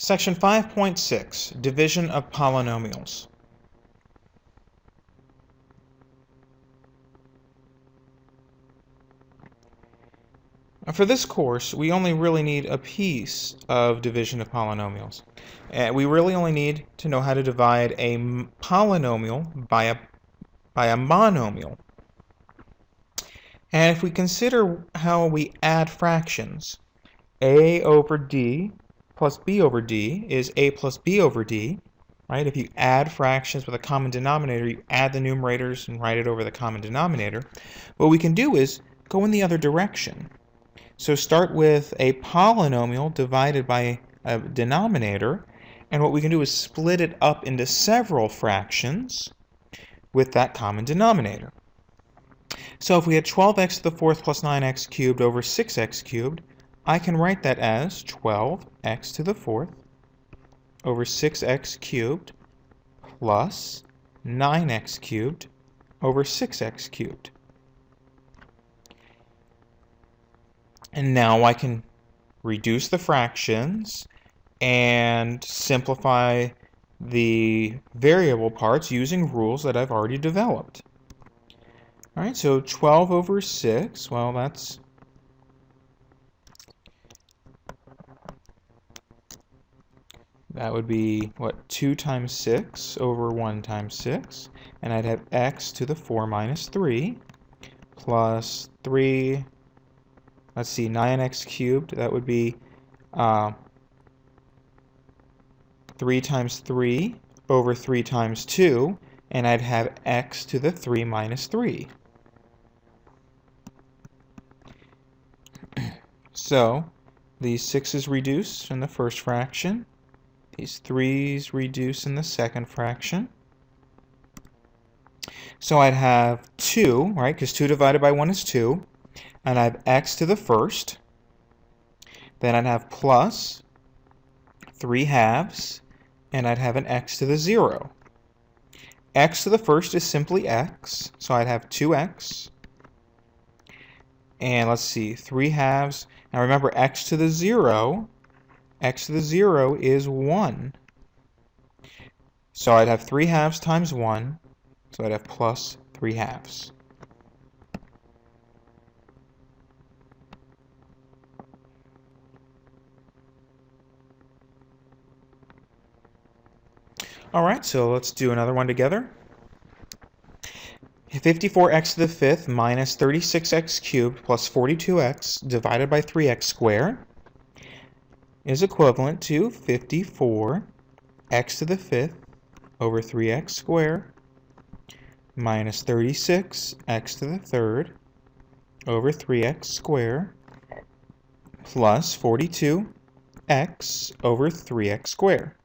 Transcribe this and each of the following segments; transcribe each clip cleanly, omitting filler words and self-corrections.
Section 5.6, Division of Polynomials. For this course, we only really need a piece of division of polynomials. We really only need to know how to divide a polynomial by a monomial. And if we consider how we add fractions, a over d plus b over d is a plus b over d, right? If you add fractions with a common denominator, you add the numerators and write it over the common denominator. What we can do is go in the other direction. So start with a polynomial divided by a denominator, and what we can do is split it up into several fractions with that common denominator. So if we had 12x to the fourth plus 9x cubed over 6x cubed, I can write that as 12x to the fourth over 6x cubed plus 9x cubed over 6x cubed. And now I can reduce the fractions and simplify the variable parts using rules that I've already developed. All right, so 12 over 6, well, that would be, what, 2 times 6 over 1 times 6, and I'd have x to the 4 minus 3 plus 3, let's see, 9x cubed, that would be 3 times 3 over 3 times 2, and I'd have x to the 3 minus 3. So these 6's reduce in the first fraction, these 3's reduce in the second fraction. So I'd have 2, right, because 2 divided by 1 is 2, and I have x to the first. Then I'd have plus 3 halves, and I'd have an x to the 0. X to the first is simply x, so I'd have 2x. And let's see, 3 halves. Now remember, x to the 0 is 1. So I'd have 3 halves times 1, so I'd have plus 3 halves. All right, so let's do another one together. 54x to the fifth minus 36x cubed plus 42x divided by 3x squared is equivalent to 54x to the fifth over 3x squared minus 36x to the third over 3x squared plus 42x over 3x squared.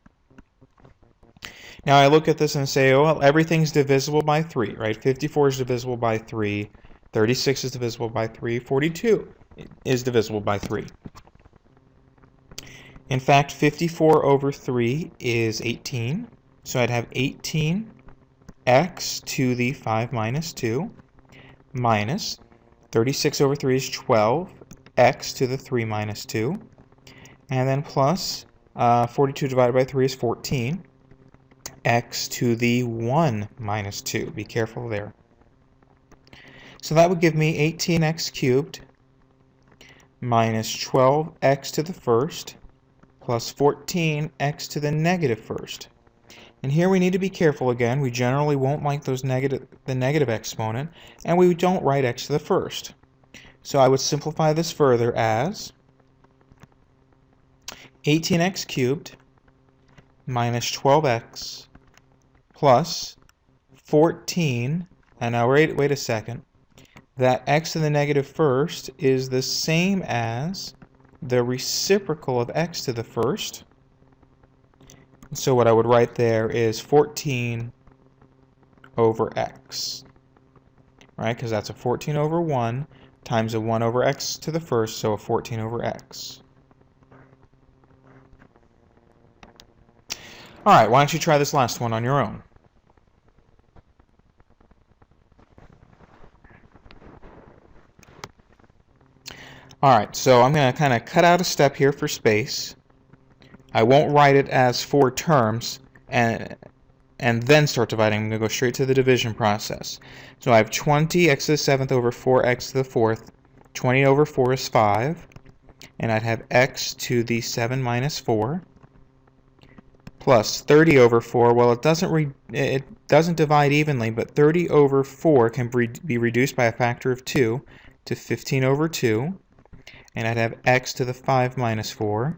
Now I look at this and say, oh, well, everything's divisible by 3, right? 54 is divisible by 3, 36 is divisible by 3, 42 is divisible by 3. In fact, 54 over 3 is 18, so I'd have 18x to the 5 minus 2 minus 36 over 3 is 12x to the 3 minus 2, and then plus 42 divided by 3 is 14. X to the 1 minus 2. Be careful there. So that would give me 18x cubed minus 12x to the first plus 14x to the negative first. And here we need to be careful again. We generally won't like the negative exponent, and we don't write x to the first. So I would simplify this further as 18x cubed minus 12x plus 14, and now wait a second, that x to the negative first is the same as the reciprocal of x to the first. So what I would write there is 14 over x, right? Because that's a 14 over 1 times a 1 over x to the first, so a 14 over x. All right, why don't you try this last one on your own? All right, so I'm going to kind of cut out a step here for space. I won't write it as 4 terms and then start dividing. I'm going to go straight to the division process. So I have 20x to the 7th over 4x to the 4th. 20 over 4 is 5. And I'd have x to the 7 minus 4 plus 30 over 4. Well, it doesn't divide evenly, but 30 over 4 can be reduced by a factor of 2 to 15 over 2. And I'd have x to the 5 minus 4.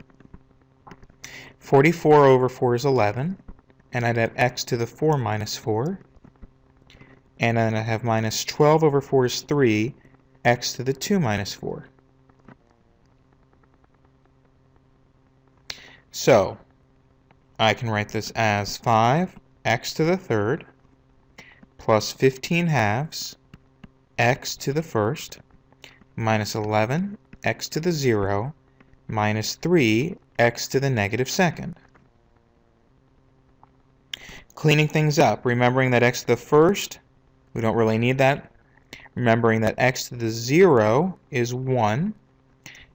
44 over 4 is 11. And I'd have x to the 4 minus 4. And then I'd have minus 12 over 4 is 3, x to the 2 minus 4. So I can write this as 5x to the 3rd plus 15 halves x to the 1st minus 11 x to the 0 minus 3 x to the negative 2nd. Cleaning things up, remembering that x to the 1st, we don't really need that. Remembering that x to the 0 is 1.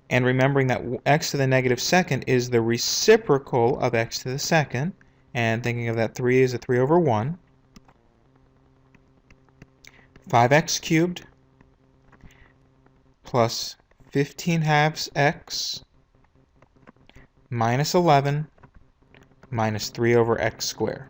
And remembering that x to the negative 2nd is the reciprocal of x to the 2nd. And thinking of that 3 as a 3 over 1. 5x cubed plus 15 halves x minus 11 minus 3 over x squared.